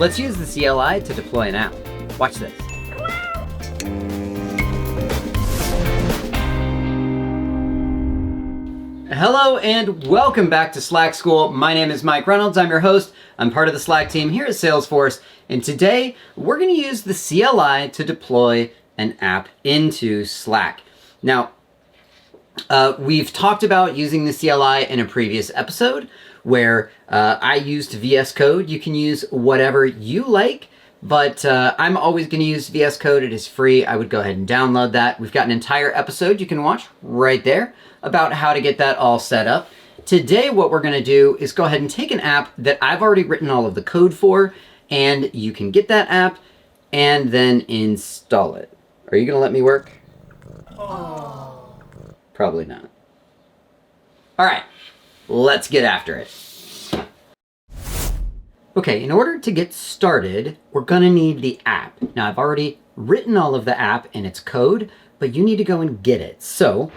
Let's use the CLI to deploy an app. Watch this. Hello and welcome back to Slack School. My name is Mike Reynolds. I'm your host. I'm part of the Slack team here at Salesforce. And today we're going to use the CLI to deploy an app into Slack. Now, we've talked about using the CLI in a previous episode where I used VS Code. You can use whatever you like, but I'm always going to use VS Code. It is free. I would go ahead and download that. We've got an entire episode you can watch right there about how to get that all set up. Today, what we're going to do is go ahead and take an app that I've already written all of the code for, and you can get that app and then install it. Are you going to let me work? Oh. Probably not. All right, let's get after it. Okay, in order to get started, we're going to need the app. Now, I've already written all of the app and its code, but you need to go and get it. So,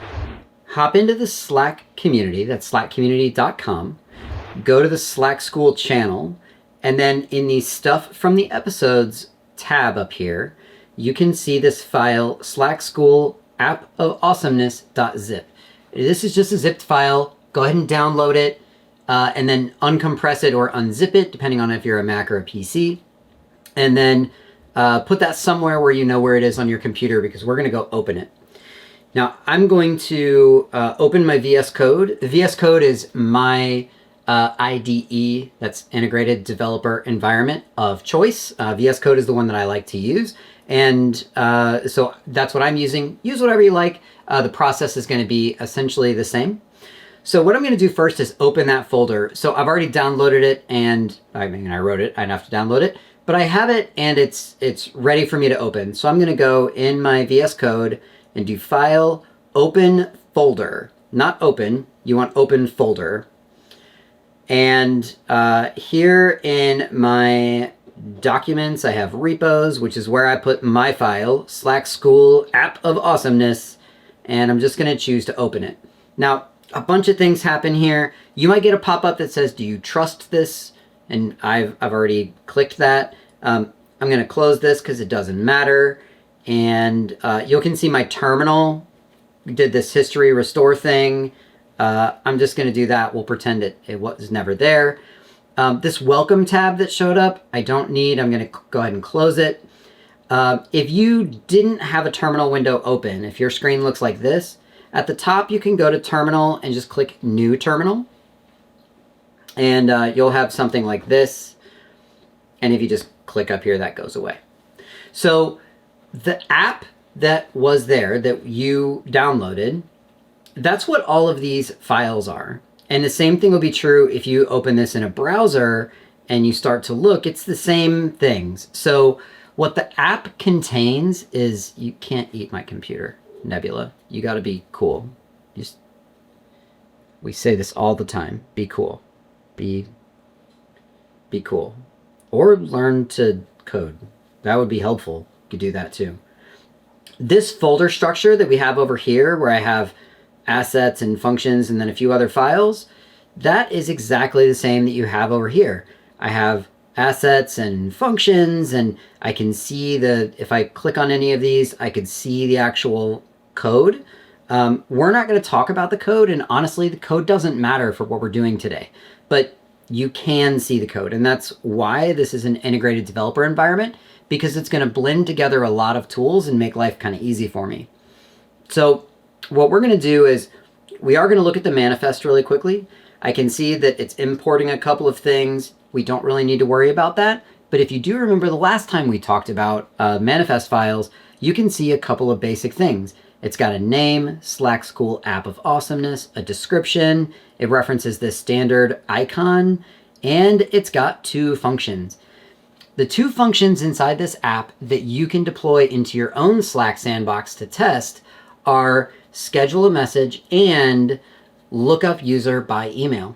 hop into the Slack community, that's slackcommunity.com, go to the Slack School channel, and then in the Stuff from the Episodes tab up here, you can see this file, Slack School app of awesomeness.zip. This is just a zipped file. Go ahead and download it, and then uncompress it or unzip it, depending on if you're a Mac or a PC. And then put that somewhere where you know where it is on your computer, because we're going to go open it. Now, I'm going to open my VS Code. VS Code is my IDE, that's Integrated Developer Environment of choice. VS Code is the one that I like to use. And so that's what I'm using. Use whatever you like. The process is going to be essentially the same. So what I'm going to do first is open that folder. So I've already downloaded it, and I mean, I wrote it. I don't have to download it. But I have it, and it's ready for me to open. So I'm going to go in my VS Code and do File, Open Folder. Not Open, you want Open Folder. And here in my documents, I have repos, which is where I put my file, Slack School App of Awesomeness, and I'm just going to choose to open it. Now, a bunch of things happen here. You might get a pop-up that says, do you trust this? And I've already clicked that. I'm going to close this because it doesn't matter. And you can see my terminal. We did this history restore thing. I'm just going to do that. We'll pretend it was never there. This welcome tab that showed up, I don't need. I'm going to go ahead and close it. If you didn't have a terminal window open, if your screen looks like this, at the top you can go to terminal and just click new terminal. And you'll have something like this. And if you just click up here, that goes away. So the app that was there that you downloaded, that's what all of these files are. And the same thing will be true if you open this in a browser and you start to look, it's the same things. So what the app contains is, you can't eat my computer, Nebula. You got to be cool. We say this all the time. Be cool. Be cool. Or learn to code. That would be helpful. You could do that too. This folder structure that we have over here, where I have assets and functions and then a few other files, that is exactly the same that you have over here. I have assets and functions, and I can see if I click on any of these, I can see the actual code. We're not going to talk about the code, and honestly, the code doesn't matter for what we're doing today, but you can see the code, and that's why this is an integrated developer environment, because it's going to blend together a lot of tools and make life kind of easy for me. So what we're going to do is we are going to look at the manifest really quickly. I can see that it's importing a couple of things. We don't really need to worry about that. But if you do remember the last time we talked about manifest files, you can see a couple of basic things. It's got a name, Slack School App of Awesomeness, a description, it references this standard icon, and it's got two functions. The two functions inside this app that you can deploy into your own Slack sandbox to test are schedule a message and look up user by email.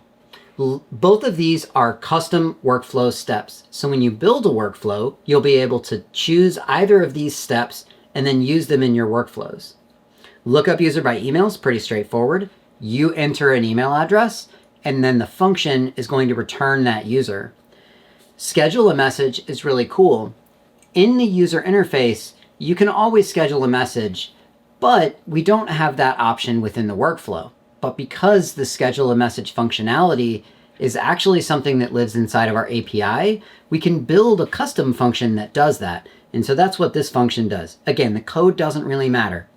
Both of these are custom workflow steps. So when you build a workflow, you'll be able to choose either of these steps and then use them in your workflows. Look up user by email is pretty straightforward. You enter an email address, and then the function is going to return that user. schedule a message is really cool. In the user interface, you can always schedule a message, but we don't have that option within the workflow. But because the schedule a message functionality is actually something that lives inside of our API, we can build a custom function that does that. And so that's what this function does. Again, the code doesn't really matter.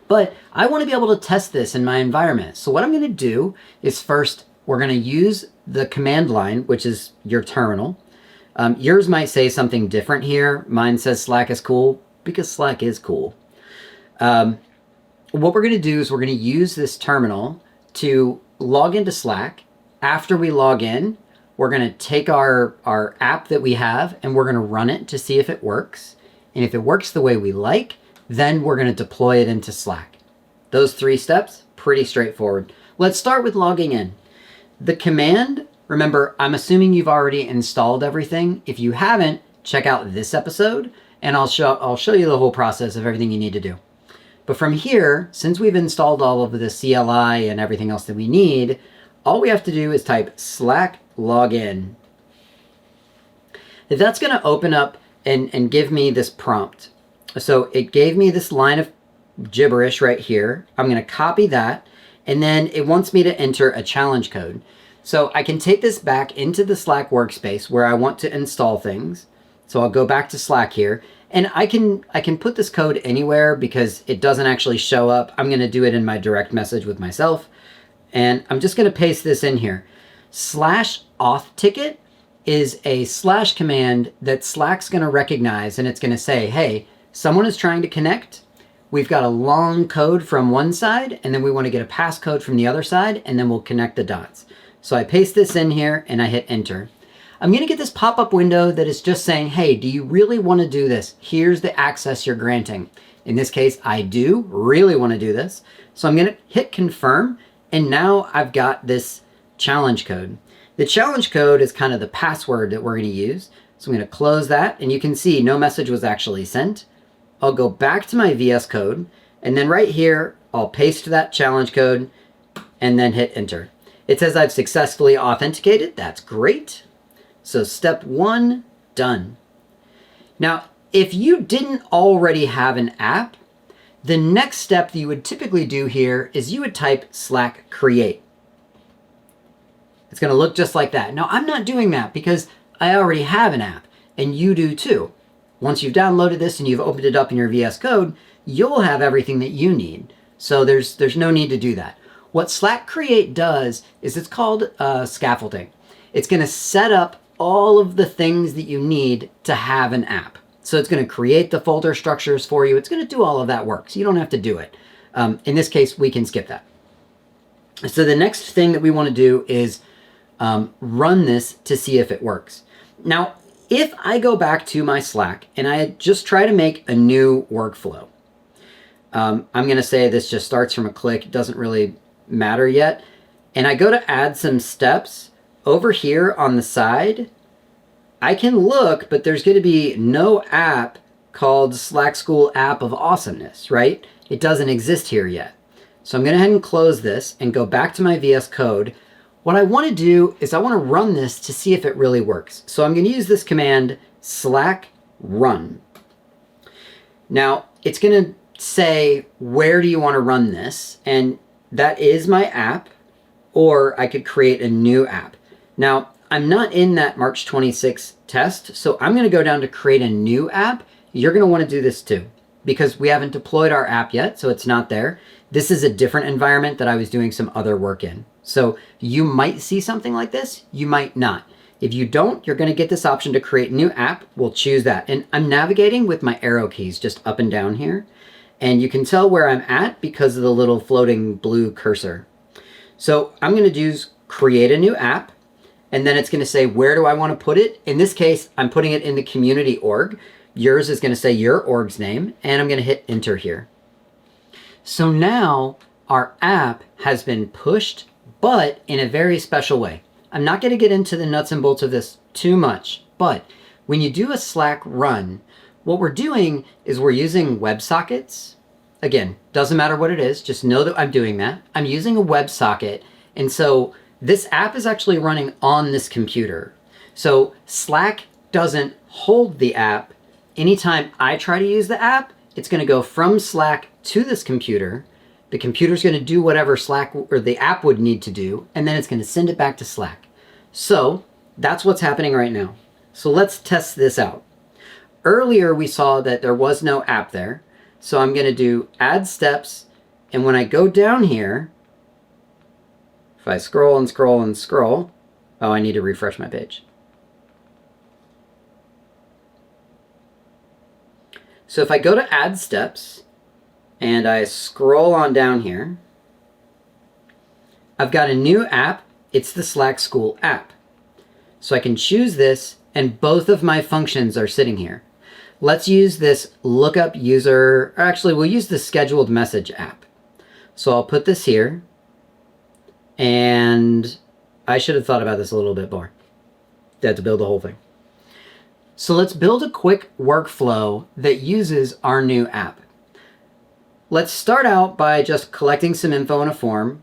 But I want to be able to test this in my environment. So what I'm going to do is first, we're going to use the command line, which is your terminal. Yours might say something different here. Mine says Slack is cool because Slack is cool. What we're going to do is we're going to use this terminal to log into Slack. After we log in, we're going to take our app that we have and we're going to run it to see if it works. And if it works the way we like, then we're going to deploy it into Slack. Those 3 steps, pretty straightforward. Let's start with logging in. The command, remember, I'm assuming you've already installed everything. If you haven't, check out this episode and I'll show you the whole process of everything you need to do. But from here, since we've installed all of the CLI and everything else that we need, all we have to do is type Slack login. That's going to open up and give me this prompt. So it gave me this line of gibberish right here. I'm going to copy that, and then it wants me to enter a challenge code. So I can take this back into the Slack workspace where I want to install things. So I'll go back to Slack here, and I can put this code anywhere because it doesn't actually show up. I'm going to do it in my direct message with myself, and I'm just going to paste this in here. /auth ticket is a slash command that Slack's going to recognize, and it's going to say, hey, someone is trying to connect. We've got a long code from one side, and then we want to get a passcode from the other side, and then we'll connect the dots. So I paste this in here, and I hit enter. I'm going to get this pop-up window that is just saying, hey, do you really want to do this? Here's the access you're granting. In this case, I do really want to do this. So I'm going to hit confirm, and now I've got this challenge code. The challenge code is kind of the password that we're going to use. So I'm going to close that, and you can see no message was actually sent. I'll go back to my VS Code, and then right here, I'll paste that challenge code and then hit enter. It says I've successfully authenticated. That's great. So step 1, done. Now, if you didn't already have an app, the next step that you would typically do here is you would type Slack create. It's going to look just like that. Now, I'm not doing that because I already have an app, and you do too. Once you've downloaded this and you've opened it up in your VS Code, you'll have everything that you need. So there's no need to do that. What Slack Create does is it's called scaffolding. It's going to set up all of the things that you need to have an app. So it's going to create the folder structures for you. It's going to do all of that work, so you don't have to do it. In this case, we can skip that. So the next thing that we want to do is run this to see if it works. Now, if I go back to my Slack and I just try to make a new workflow, I'm going to say this just starts from a click. It doesn't really matter yet. And I go to add some steps over here on the side. I can look, but there's going to be no app called Slack School App of Awesomeness, right? It doesn't exist here yet. So I'm going to go ahead and close this and go back to my VS Code. What I want to do is I want to run this to see if it really works. So I'm going to use this command slack run. Now it's going to say, where do you want to run this? And that is my app, or I could create a new app. Now I'm not in that March 26 test, so I'm going to go down to create a new app. You're going to want to do this too, because we haven't deployed our app yet, so it's not there. This is a different environment that I was doing some other work in. So you might see something like this, you might not. If you don't, you're going to get this option to create a new app. We'll choose that. And I'm navigating with my arrow keys just up and down here. And you can tell where I'm at because of the little floating blue cursor. So I'm going to do create a new app. And then it's going to say, where do I want to put it? In this case, I'm putting it in the community org. Yours is going to say your org's name. And I'm going to hit enter here. So now our app has been pushed, but in a very special way. I'm not going to get into the nuts and bolts of this too much, but when you do a Slack run, what we're doing is we're using WebSockets. Again, doesn't matter what it is, just know that I'm doing that. I'm using a WebSocket, and so this app is actually running on this computer. So Slack doesn't hold the app. Anytime I try to use the app, it's going to go from Slack to this computer. The computer's going to do whatever Slack or the app would need to do, and then it's going to send it back to Slack. So that's what's happening right now. So let's test this out. Earlier, we saw that there was no app there. So I'm going to do add steps. And when I go down here, if I scroll and scroll and scroll, oh, I need to refresh my page. So if I go to add steps and I scroll on down here, I've got a new app. It's the Slack School app. So I can choose this and both of my functions are sitting here. Let's use this lookup user, or actually we'll use the scheduled message app. So I'll put this here, and I should have thought about this a little bit more. I had to build the whole thing. So let's build a quick workflow that uses our new app. Let's start out by just collecting some info in a form,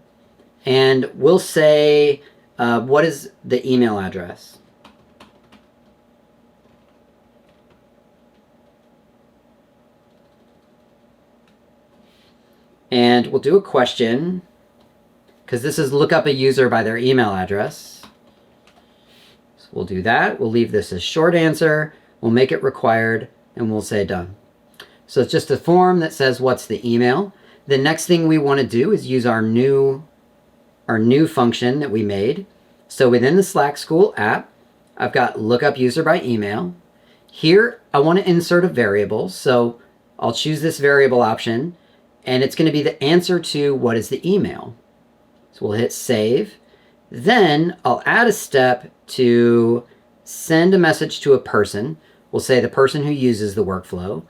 and we'll say, what is the email address? And we'll do a question, because this is look up a user by their email address. So we'll do that. We'll leave this as short answer. We'll make it required, and we'll say done. So it's just a form that says what's the email. The next thing we want to do is use our new function that we made. So within the Slack School app, I've got look up user by email. Here, I want to insert a variable. So I'll choose this variable option. And it's going to be the answer to what is the email. So we'll hit save. Then I'll add a step to send a message to a person. We'll say the person who uses the workflow.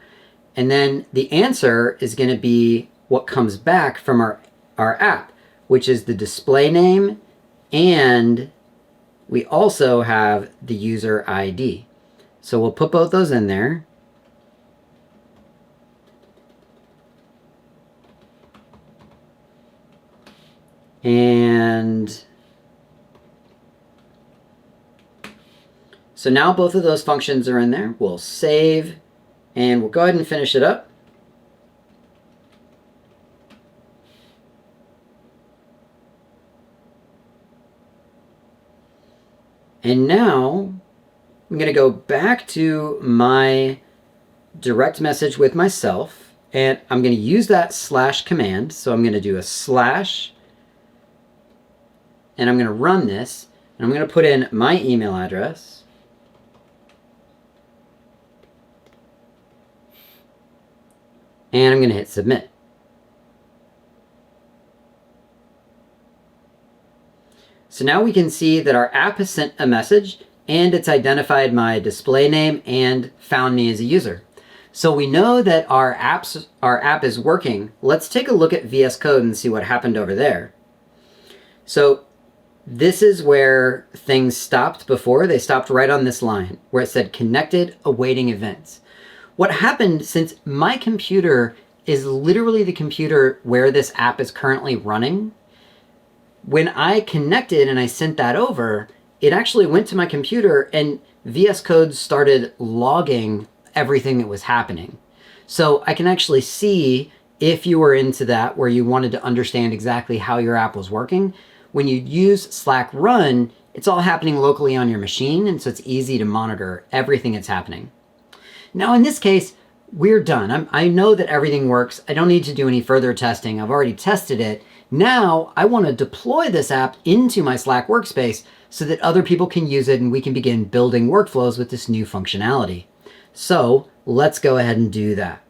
And then the answer is going to be what comes back from our app, which is the display name. And we also have the user ID. So we'll put both those in there. And so now both of those functions are in there. We'll save and we'll go ahead and finish it up. And now I'm going to go back to my direct message with myself, and I'm going to use that slash command. So I'm going to do a slash, and I'm going to run this, and I'm going to put in my email address. And I'm going to hit submit. So now we can see that our app has sent a message, and it's identified my display name and found me as a user. So we know that our app is working. Let's take a look at VS Code and see what happened over there. So this is where things stopped before. They stopped right on this line where it said connected awaiting events. What happened, since my computer is literally the computer where this app is currently running, when I connected and I sent that over, it actually went to my computer and VS Code started logging everything that was happening. So I can actually see, if you were into that where you wanted to understand exactly how your app was working, when you use Slack Run, it's all happening locally on your machine, and so it's easy to monitor everything that's happening. Now in this case, we're done. I know that everything works. I don't need to do any further testing. I've already tested it. Now I want to deploy this app into my Slack workspace so that other people can use it and we can begin building workflows with this new functionality. So let's go ahead and do that.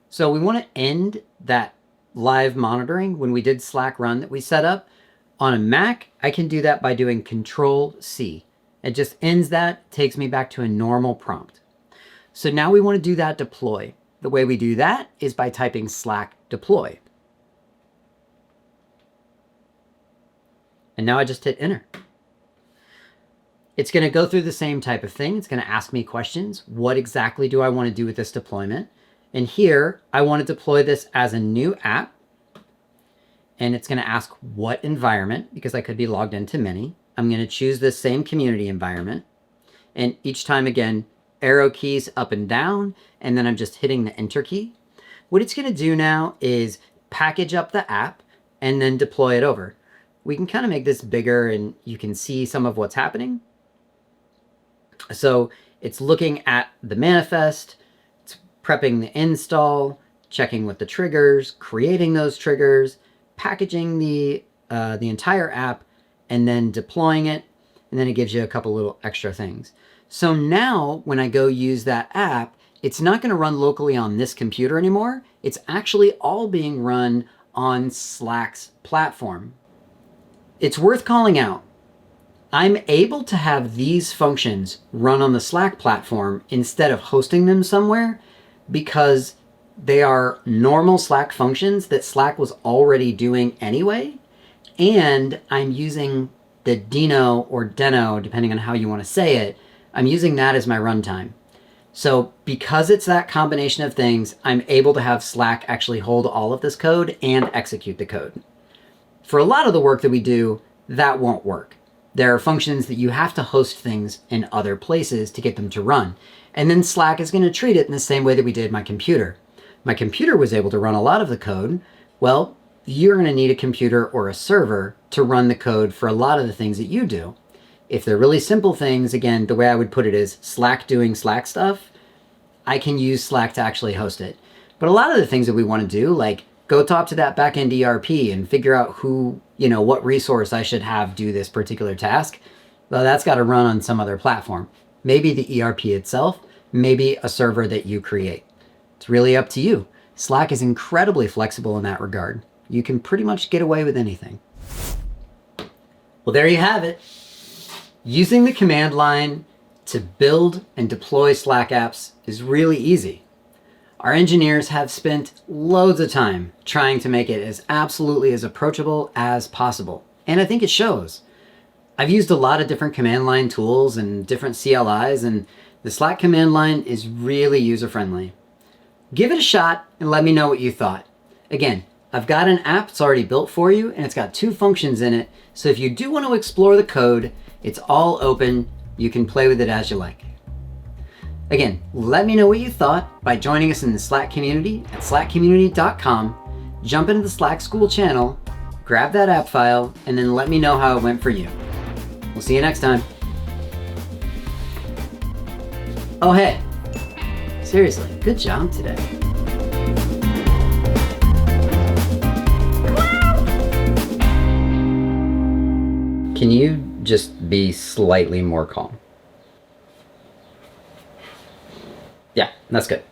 So we want to end that live monitoring when we did Slack Run that we set up. On a Mac, I can do that by doing Control-C. It just ends that, takes me back to a normal prompt. So now we want to do that deploy. The way we do that is by typing slack deploy. And now I just hit enter. It's going to go through the same type of thing. It's going to ask me questions. What exactly do I want to do with this deployment? And here, I want to deploy this as a new app. And it's going to ask what environment, because I could be logged into many. I'm going to choose this same community environment. And each time, again, arrow keys up and down, and then I'm just hitting the enter key. What it's going to do now is package up the app and then deploy it over. We can kind of make this bigger and you can see some of what's happening. So it's looking at the manifest, it's prepping the install, checking with the triggers, creating those triggers, packaging the entire app, and then deploying it. And then it gives you a couple little extra things. So now when I go use that app, it's not going to run locally on this computer anymore. It's actually all being run on Slack's platform. It's worth calling out. I'm able to have these functions run on the Slack platform instead of hosting them somewhere because they are normal Slack functions that Slack was already doing anyway. And I'm using the Deno or Deno, depending on how you want to say it, I'm using that as my runtime. So because it's that combination of things, I'm able to have Slack actually hold all of this code and execute the code. For a lot of the work that we do, that won't work. There are functions that you have to host things in other places to get them to run. And then Slack is going to treat it in the same way that we did my computer. My computer was able to run a lot of the code. Well, you're going to need a computer or a server to run the code for a lot of the things that you do. If they're really simple things, again, the way I would put it is Slack doing Slack stuff, I can use Slack to actually host it. But a lot of the things that we want to do, like go talk to that backend ERP and figure out who, what resource I should have do this particular task, well, that's got to run on some other platform. Maybe the ERP itself, maybe a server that you create. It's really up to you. Slack is incredibly flexible in that regard. You can pretty much get away with anything. Well, there you have it. Using the command line to build and deploy Slack apps is really easy. Our engineers have spent loads of time trying to make it as absolutely as approachable as possible. And I think it shows. I've used a lot of different command line tools and different CLIs, and the Slack command line is really user-friendly. Give it a shot and let me know what you thought. Again, I've got an app that's already built for you, and it's got 2 functions in it. So if you do want to explore the code, it's all open. You can play with it as you like. Again, let me know what you thought by joining us in the Slack community at slackcommunity.com. Jump into the Slack School channel, grab that app file, and then let me know how it went for you. We'll see you next time. Oh, hey, seriously, good job today. Can you just be slightly more calm? Yeah, that's good.